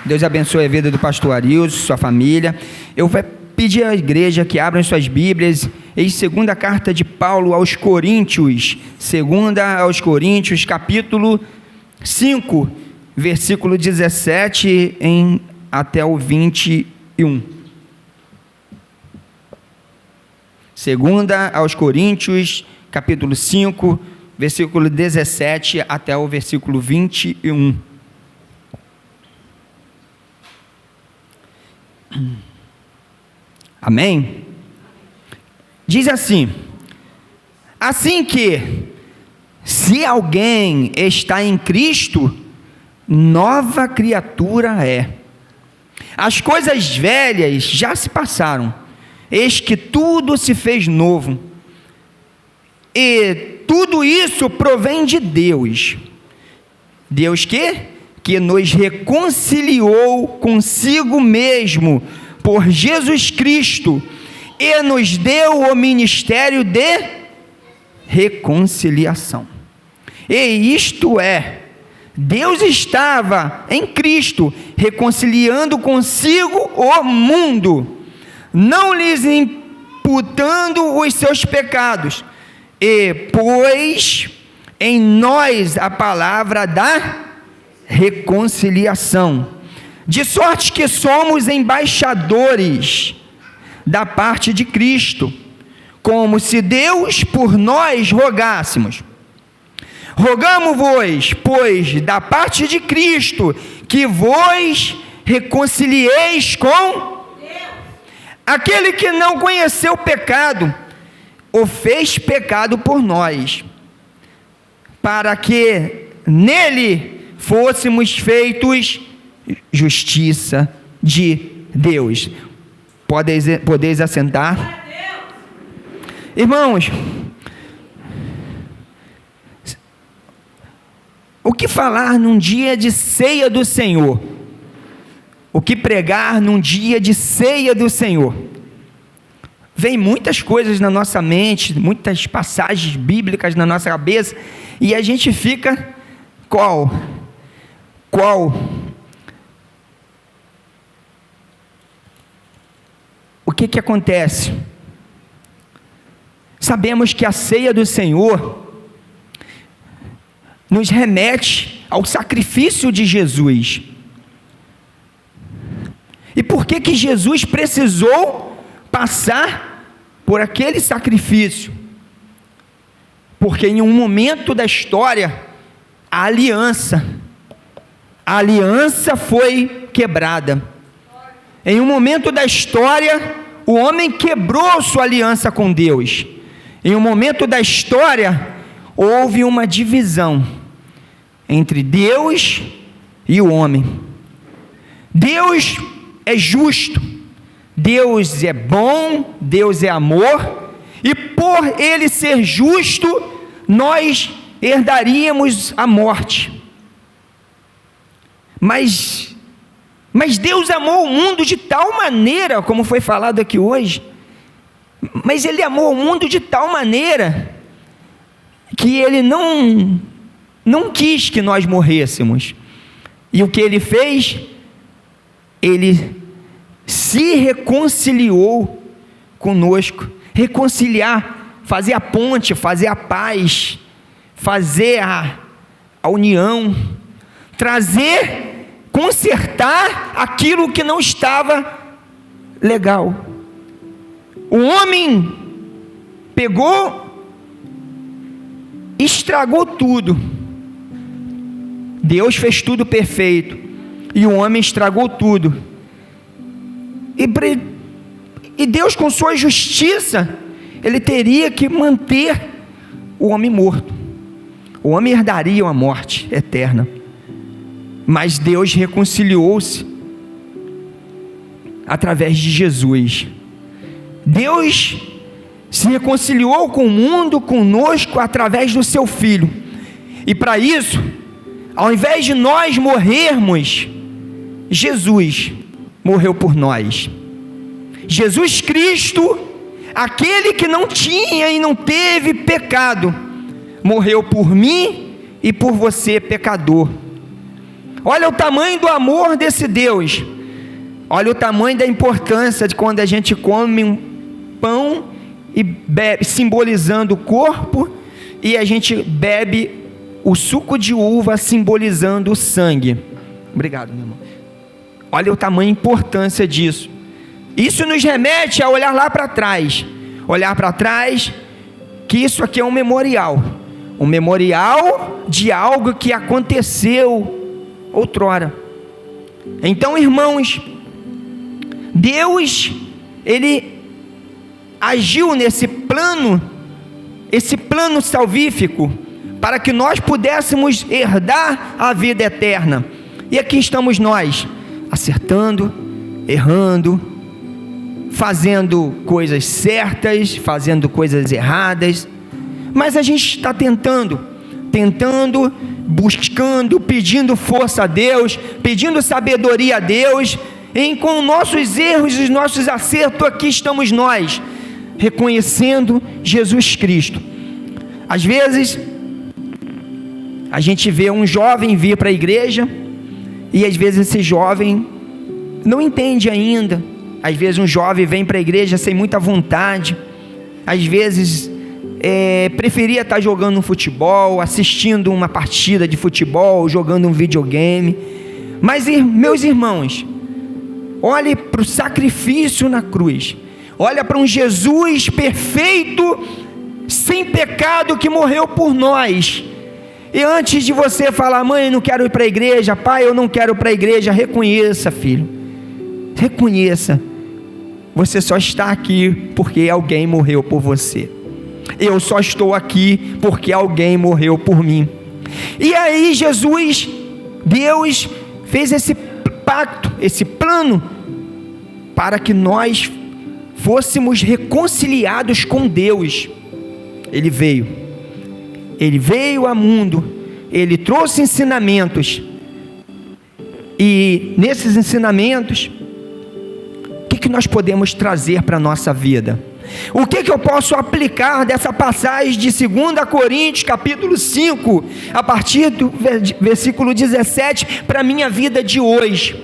Deus abençoe a vida do pastor Arilson, sua família. Eu vou pedir à igreja que abram suas Bíblias em segunda carta de Paulo aos Coríntios, capítulo 5, versículo 17 até o 21. Segunda aos Coríntios, capítulo 5, versículo 17 até o versículo 21. Amém? Diz assim: assim que, se alguém está em Cristo, nova criatura é. As coisas velhas já se passaram, eis que tudo se fez novo. E tudo isso provém de Deus. Deus que nos reconciliou consigo mesmo por Jesus Cristo e nos deu o ministério de reconciliação. E isto é, Deus estava em Cristo reconciliando consigo o mundo, não lhes imputando os seus pecados, e pôs em nós a palavra da reconciliação, de sorte que somos embaixadores da parte de Cristo, como se Deus por nós rogássemos. Rogamo-vos, pois, da parte de Cristo, que vos reconcilieis com Deus. Aquele que não conheceu o pecado, o fez pecado por nós, para que nele fôssemos feitos justiça de Deus. Podeis assentar? Irmãos, o que falar num dia de ceia do Senhor? O que pregar num dia de ceia do Senhor? Vem muitas coisas na nossa mente, muitas passagens bíblicas na nossa cabeça, e a gente fica, qual? O que acontece? Sabemos que a ceia do Senhor nos remete ao sacrifício de Jesus. E por que Jesus precisou passar por aquele sacrifício? Porque em um momento da história, a aliança foi quebrada. Em um momento da história, o homem quebrou sua aliança com Deus. Em um momento da história, houve uma divisão entre Deus e o homem. Deus é justo, Deus é bom, Deus é amor, e por Ele ser justo, nós herdaríamos a morte. Mas Deus amou o mundo de tal maneira, como foi falado aqui hoje, mas Ele amou o mundo de tal maneira, que Ele não quis que nós morrêssemos. E o que Ele fez? Ele se reconciliou conosco. Reconciliar, fazer a ponte, fazer a paz, fazer a união, consertar aquilo que não estava legal. O homem pegou, estragou tudo. Deus fez tudo perfeito, e o homem estragou tudo. E Deus, com sua justiça, Ele teria que manter o homem morto. O homem herdaria a morte eterna. Mas Deus reconciliou-se através de Jesus. Deus se reconciliou com o mundo, conosco, através do seu Filho. E para isso, ao invés de nós morrermos, Jesus morreu por nós. Jesus Cristo, aquele que não tinha e não teve pecado, morreu por mim e por você, pecador. Olha o tamanho do amor desse Deus. Olha o tamanho da importância de quando a gente come um pão e bebe, simbolizando o corpo, e a gente bebe o suco de uva, simbolizando o sangue. Obrigado, meu irmão. Olha o tamanho e importância disso. Isso nos remete a olhar lá para trás. Olhar para trás, que isso aqui é um memorial de algo que aconteceu outrora. Então, irmãos, Deus, Ele agiu nesse plano, esse plano salvífico, para que nós pudéssemos herdar a vida eterna. E aqui estamos nós, acertando, errando, fazendo coisas certas, fazendo coisas erradas, mas a gente está tentando, buscando, pedindo força a Deus, pedindo sabedoria a Deus, e com nossos erros e os nossos acertos, aqui estamos nós, reconhecendo Jesus Cristo. Às vezes, a gente vê um jovem vir para a igreja, e às vezes esse jovem não entende ainda. Às vezes um jovem vem para a igreja sem muita vontade, às vezes preferia estar jogando um futebol, assistindo uma partida de futebol, jogando um videogame. Mas, meus irmãos, olhe para o sacrifício na cruz, olha para um Jesus perfeito, sem pecado, que morreu por nós. E antes de você falar: mãe, eu não quero ir para a igreja, pai, eu não quero ir para a igreja, reconheça, filho, reconheça, você só está aqui porque alguém morreu por você. Eu só estou aqui porque alguém morreu por mim. E aí Jesus, Deus, fez esse pacto, esse plano, para que nós fôssemos reconciliados com Deus. Ele veio ao mundo, Ele trouxe ensinamentos, e nesses ensinamentos, o que nós podemos trazer para a nossa vida? O que eu posso aplicar dessa passagem de 2 Coríntios, capítulo 5, a partir do versículo 17, para a minha vida de hoje?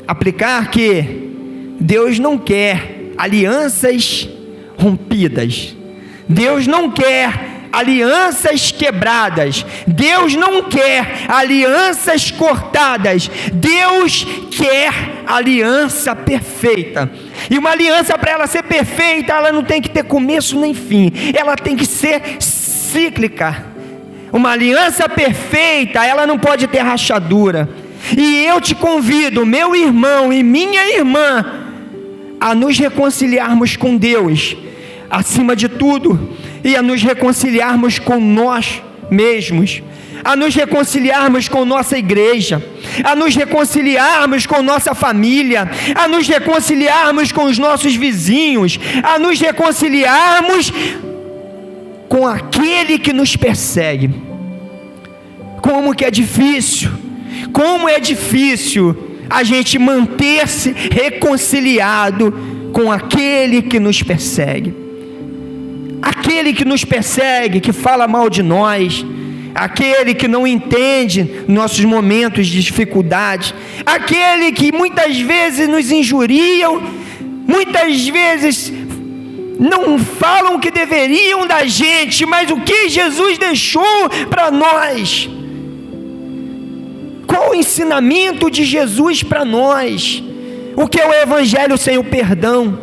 Aplicar que Deus não quer alianças rompidas, Deus não quer alianças quebradas, Deus não quer alianças cortadas, Deus quer aliança perfeita. E uma aliança, para ela ser perfeita, ela não tem que ter começo nem fim, ela tem que ser cíclica. Uma aliança perfeita, ela não pode ter rachadura. E eu te convido, meu irmão e minha irmã, a nos reconciliarmos com Deus, acima de tudo, e a nos reconciliarmos com nós mesmos, a nos reconciliarmos com nossa igreja, a nos reconciliarmos com nossa família, a nos reconciliarmos com os nossos vizinhos, a nos reconciliarmos com aquele que nos persegue. Como é difícil a gente manter-se reconciliado com aquele que nos persegue. Aquele que nos persegue, que fala mal de nós, aquele que não entende nossos momentos de dificuldade, aquele que muitas vezes nos injuriam, muitas vezes não falam o que deveriam da gente, mas o que Jesus deixou para nós? Qual o ensinamento de Jesus para nós? O que é o evangelho sem o perdão?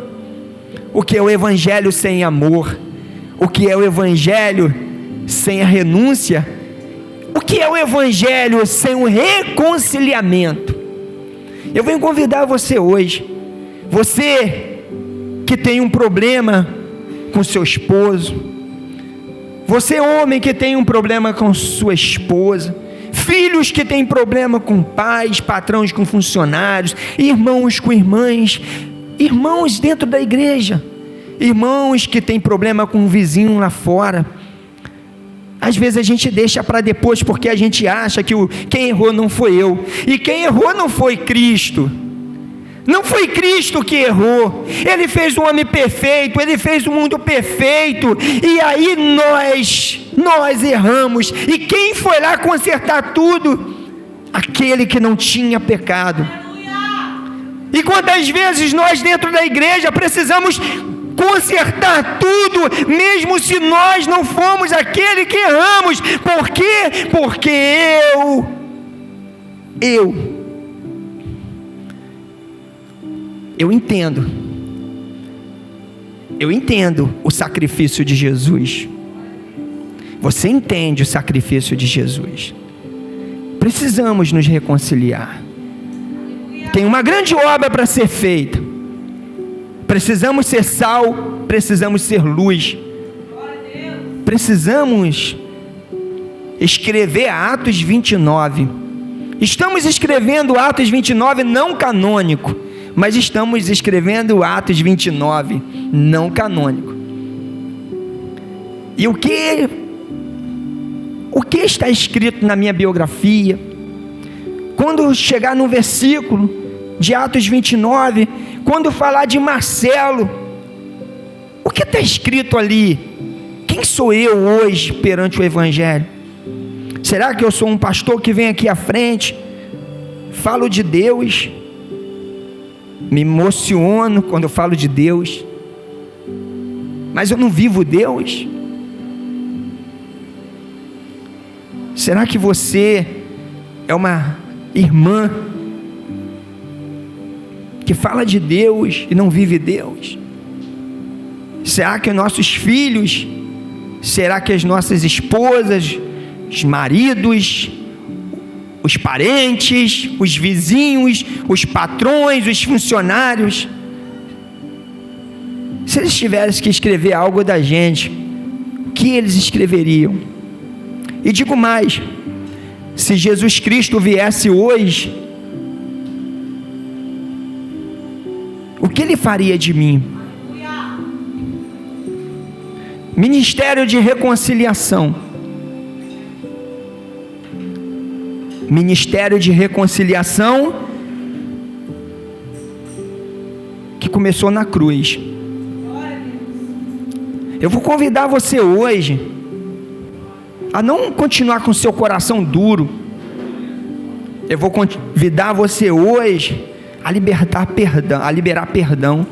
O que é o evangelho sem amor? O que é o evangelho sem a renúncia? O que é o evangelho sem o reconciliamento? Eu venho convidar você hoje, você que tem um problema com seu esposo, você homem que tem um problema com sua esposa, filhos que têm problema com pais, patrões com funcionários, irmãos com irmãs, irmãos dentro da igreja, irmãos que têm problema com um vizinho lá fora. Às vezes a gente deixa para depois, porque a gente acha que quem errou não foi eu, e quem errou não foi Cristo. Não foi Cristo que errou, Ele fez o homem perfeito, Ele fez o mundo perfeito, e aí nós erramos, e quem foi lá consertar tudo? aquele que não tinha pecado. E quantas vezes nós dentro da igreja precisamos consertar tudo, mesmo se nós não fomos aquele que erramos. Por quê? Porque eu entendo o sacrifício de Jesus. Você entende o sacrifício de Jesus. Precisamos nos reconciliar. Tem uma grande obra para ser feita. Precisamos ser sal, precisamos ser luz. Precisamos escrever Atos 29. Estamos escrevendo Atos 29 não canônico, mas estamos escrevendo Atos 29 não canônico. E o que está escrito na minha biografia? Quando chegar no versículo de Atos 29, quando falar de Marcelo, o que está escrito ali? Quem sou eu hoje perante o Evangelho? Será que eu sou um pastor que vem aqui à frente, falo de Deus, me emociono quando eu falo de Deus, mas eu não vivo Deus? Será que você é uma irmã que fala de Deus e não vive Deus? Será que nossos filhos, será que as nossas esposas, os maridos, os parentes, os vizinhos, os patrões, os funcionários, se eles tivessem que escrever algo da gente, o que eles escreveriam? E digo mais, se Jesus Cristo viesse hoje, o que Ele faria de mim? Ministério de reconciliação. Ministério de reconciliação que começou na cruz. Eu vou convidar você hoje a não continuar com seu coração duro. Eu vou convidar você hoje a liberar perdão.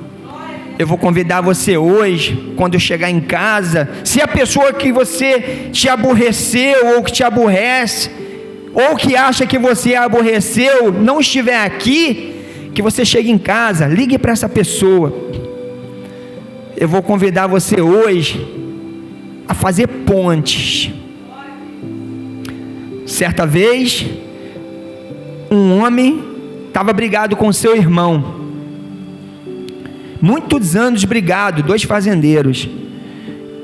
Eu vou convidar você hoje, quando eu chegar em casa, se a pessoa que você te aborreceu ou que te aborrece, ou que acha que você a aborreceu, não estiver aqui, que você chegue em casa, ligue para essa pessoa. Eu vou convidar você hoje a fazer pontes. Certa vez, um homem estava brigado com seu irmão, muitos anos brigado, 2 fazendeiros,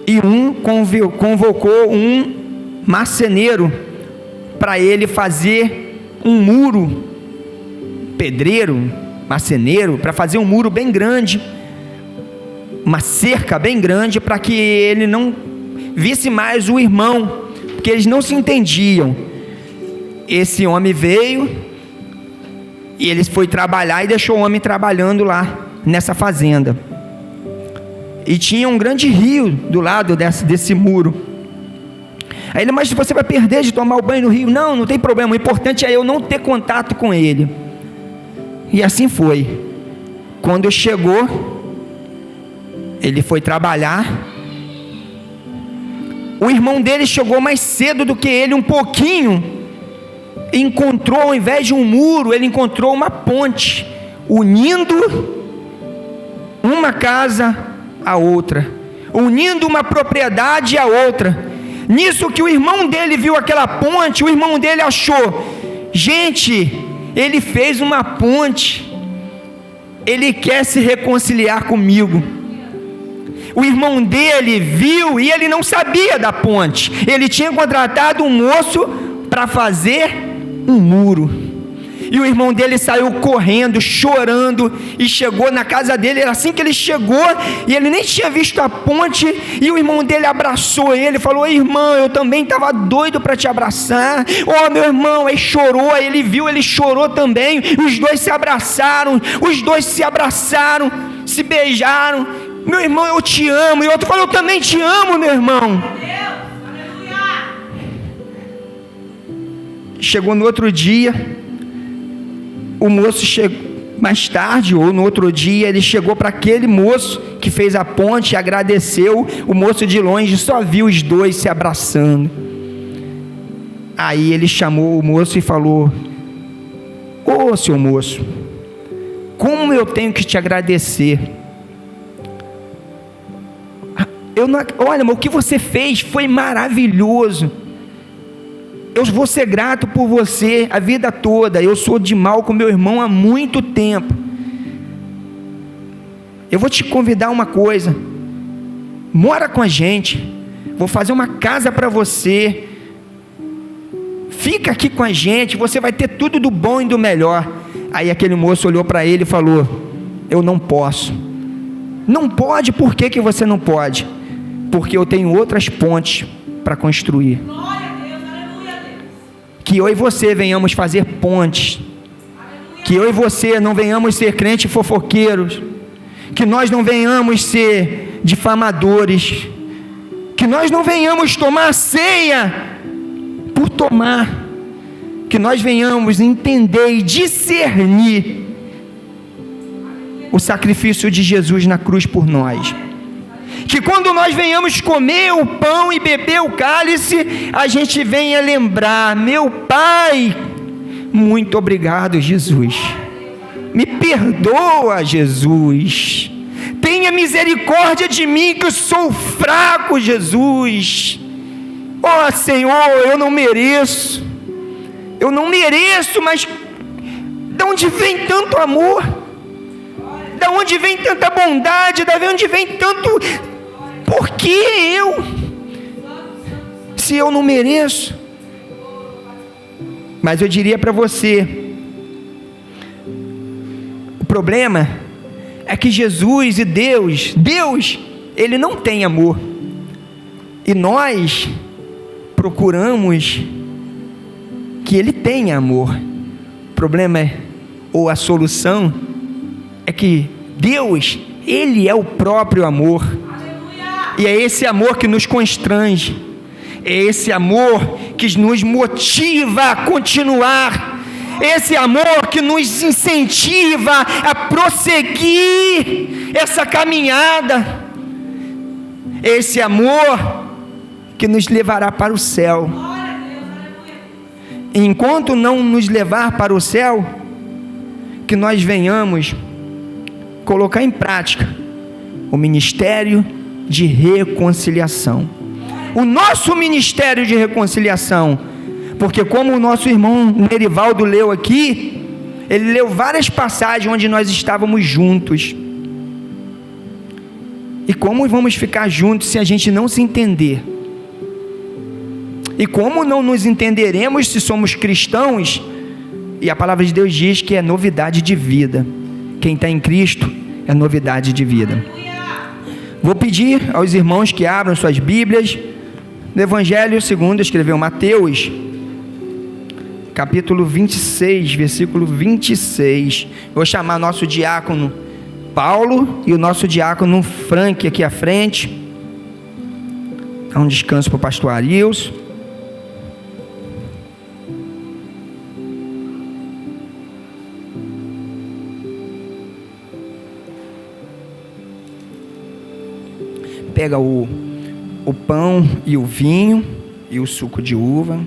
e um convocou um marceneiro para ele fazer um muro, pedreiro, marceneiro, para fazer um muro bem grande, uma cerca bem grande, para que ele não visse mais o irmão, porque eles não se entendiam. Esse homem veio e ele foi trabalhar e deixou o homem trabalhando lá nessa fazenda, e tinha um grande rio do lado desse muro. Aí ele, mas você vai perder de tomar o banho no rio. Não tem problema, o importante é eu não ter contato com ele. E assim foi. Quando chegou, ele foi trabalhar, o irmão dele chegou mais cedo do que ele, um pouquinho, e encontrou, ao invés de um muro, ele encontrou uma ponte, unindo uma casa à outra, unindo uma propriedade à outra. Nisso que o irmão dele viu aquela ponte, o irmão dele achou, gente, ele fez uma ponte, ele quer se reconciliar comigo. O irmão dele viu e ele não sabia da ponte, ele tinha contratado um moço para fazer um muro. E o irmão dele saiu correndo, chorando, e chegou na casa dele. Era assim que ele chegou, e ele nem tinha visto a ponte, e o irmão dele abraçou ele, falou, irmão, eu também estava doido para te abraçar. Oh, meu irmão, aí chorou, aí ele viu, ele chorou também. Os dois se abraçaram, se beijaram. Meu irmão, eu te amo. E o outro falou, eu também te amo, meu irmão. chegou no outro dia, o moço chegou mais tarde, ou no outro dia, ele chegou para aquele moço que fez a ponte e agradeceu. O moço de longe só viu os dois se abraçando. Aí ele chamou o moço e falou: ô seu moço, como eu tenho que te agradecer? Olha, o que você fez foi maravilhoso. Eu vou ser grato por você a vida toda. Eu sou de mal com meu irmão há muito tempo. Eu vou te convidar uma coisa: mora com a gente. Vou fazer uma casa para você. Fica aqui com a gente. Você vai ter tudo do bom e do melhor. Aí aquele moço olhou para ele e falou: eu não posso. Não pode? Por que você não pode? Porque eu tenho outras pontes para construir. Que eu e você venhamos fazer pontes. Que eu e você não venhamos ser crentes fofoqueiros. Que nós não venhamos ser difamadores. Que nós não venhamos tomar ceia por tomar. Que nós venhamos entender e discernir o sacrifício de Jesus na cruz por nós. Que quando nós venhamos comer o pão e beber o cálice, a gente venha lembrar: meu Pai, muito obrigado, Jesus. Me perdoa, Jesus. Tenha misericórdia de mim, que eu sou fraco, Jesus. Ó Senhor, eu não mereço, mas de onde vem tanto amor? Da onde vem tanta bondade? Da onde vem tanto... Por que eu? Se eu não mereço? Mas eu diria para você, o problema é que Jesus e Deus, Ele não tem amor. E nós procuramos que Ele tenha amor. O problema é, ou a solução, é que Deus, Ele é o próprio amor. E é esse amor que nos constrange, é esse amor que nos motiva a continuar, esse amor que nos incentiva a prosseguir essa caminhada, esse amor que nos levará para o céu. Enquanto não nos levar para o céu, que nós venhamos colocar em prática o ministério de reconciliação, o nosso ministério de reconciliação, porque como o nosso irmão Nerivaldo leu aqui, ele leu várias passagens onde nós estávamos juntos. E como vamos ficar juntos se a gente não se entender? E como não nos entenderemos se somos cristãos? E a palavra de Deus diz que é novidade de vida. Quem está em Cristo é novidade de vida. Vou pedir aos irmãos que abram suas Bíblias no Evangelho segundo escreveu Mateus, capítulo 26, versículo 26. Vou chamar nosso diácono Paulo e o nosso diácono Frank aqui à frente. Dá um descanso para o pastor Arilson. Pega o pão e o vinho e o suco de uva.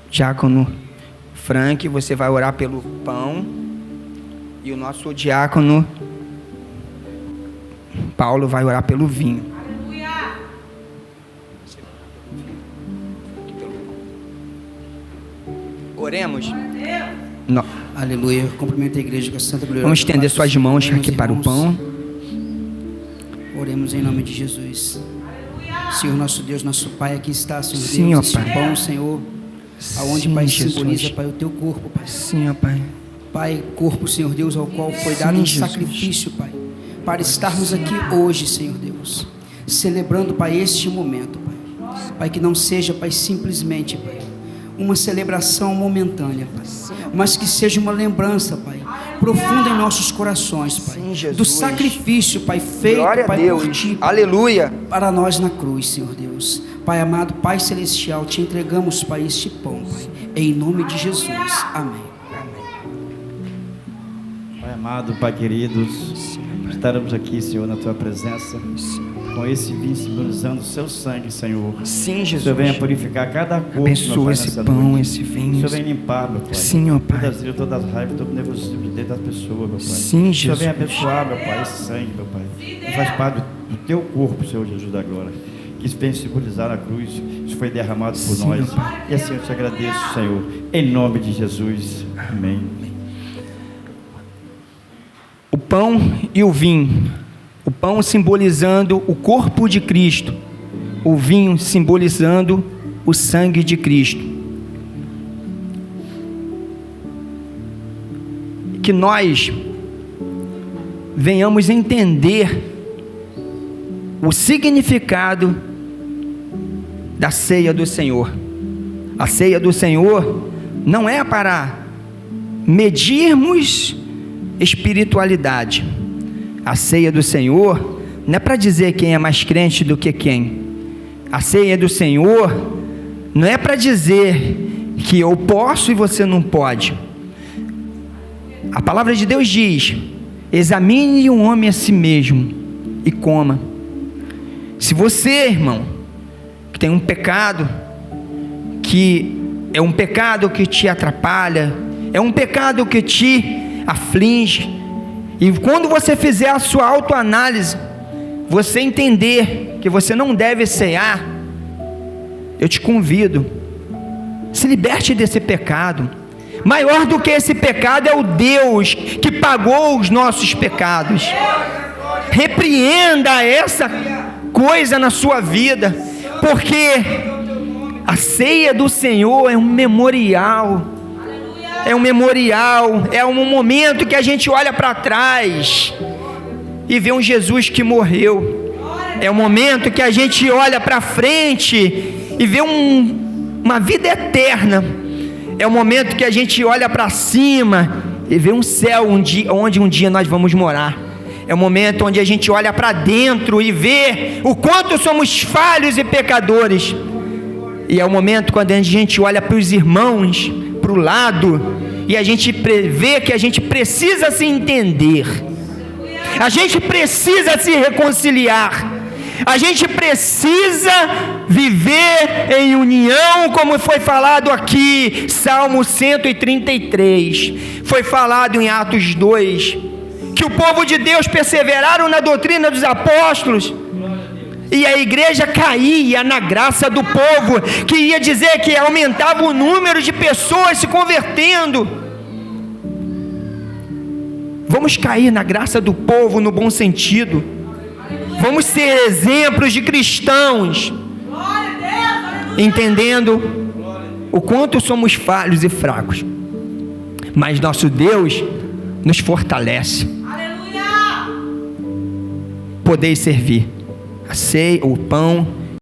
Diácono Frank, você vai orar pelo pão, e o nosso diácono Paulo vai orar pelo vinho. Aleluia. Oremos. No. Aleluia. Cumprimento a igreja com a santa glória. Vamos estender suas mãos aqui para o pão. Oremos em nome de Jesus. Aleluia. Senhor nosso Deus, nosso Pai, aqui está, Senhor Sim, Deus, ó este Pai. pão, Senhor, aonde, Sim, Pai, Jesus. simboliza, Pai, o teu corpo, Pai. Sim, ó Pai. Pai, corpo, Senhor Deus, ao qual foi Sim, dado em Jesus. sacrifício, Pai, para estarmos aqui hoje, Senhor Deus, celebrando, Pai, este momento, Pai. Pai, que não seja, Pai, simplesmente, Pai, uma celebração momentânea, Pai, mas que seja uma lembrança, Pai, profunda em nossos corações, Pai, Sim, do sacrifício, Pai, feito, Glória a Pai, Deus. por Ti, Aleluia. para nós na cruz, Senhor Deus. Pai amado, Pai celestial, Te entregamos, Pai, este pão, Pai, em nome de Jesus. Amém. Pai amado, Pai queridos, estaremos aqui, Senhor, na Tua presença, com esse vinho simbolizando o Seu sangue, Senhor. Sim, O Jesus. Senhor venha purificar cada corpo, meu Abençoa Pai, esse nessa pão, noite. esse O vinho. Senhor vem limpar, meu Pai. Sim, ó Pai. Todas as todas as raivas, todo o nervosismo dentro das pessoas, meu Pai. Sim, O Senhor vem Jesus. abençoar, meu Pai, esse sangue, meu Pai. Que faz parte do Teu corpo, Senhor Jesus da glória. Que isso vem simbolizar a cruz. Isso foi derramado por Sim, nós. ó Pai. E assim eu te agradeço, Senhor. Em nome de Jesus. Amém. O pão e o vinho. O pão simbolizando o corpo de Cristo. O vinho simbolizando o sangue de Cristo. Que nós venhamos entender o significado da ceia do Senhor. A ceia do Senhor não é para medirmos espiritualidade. A ceia do Senhor não é para dizer quem é mais crente do que quem. A ceia do Senhor não é para dizer que eu posso e você não pode. A palavra de Deus diz: examine um homem a si mesmo e coma. Se você, irmão, que tem um pecado, que é um pecado que te atrapalha, é um pecado que te aflige, e quando você fizer a sua autoanálise, você entender que você não deve cear, eu te convido, se liberte desse pecado. Maior do que esse pecado é o Deus que pagou os nossos pecados. Repreenda essa coisa na sua vida, porque a ceia do Senhor é um memorial. É um memorial, é um momento que a gente olha para trás e vê um Jesus que morreu. É um momento que a gente olha para frente e vê uma vida eterna. É um momento que a gente olha para cima e vê um céu onde um dia nós vamos morar. É um momento onde a gente olha para dentro e vê o quanto somos falhos e pecadores. E é o momento quando a gente olha para os irmãos, para o lado, e a gente vê que a gente precisa se entender. A gente precisa se reconciliar. A gente precisa viver em união, como foi falado aqui, Salmo 133, foi falado em Atos 2, que o povo de Deus perseveraram na doutrina dos apóstolos, e a igreja caía na graça do povo, que ia dizer que aumentava o número de pessoas se convertendo. Vamos cair na graça do povo no bom sentido. Vamos ser exemplos de cristãos, entendendo o quanto somos falhos e fracos, mas nosso Deus nos fortalece. Podeis servir a ceia, o pão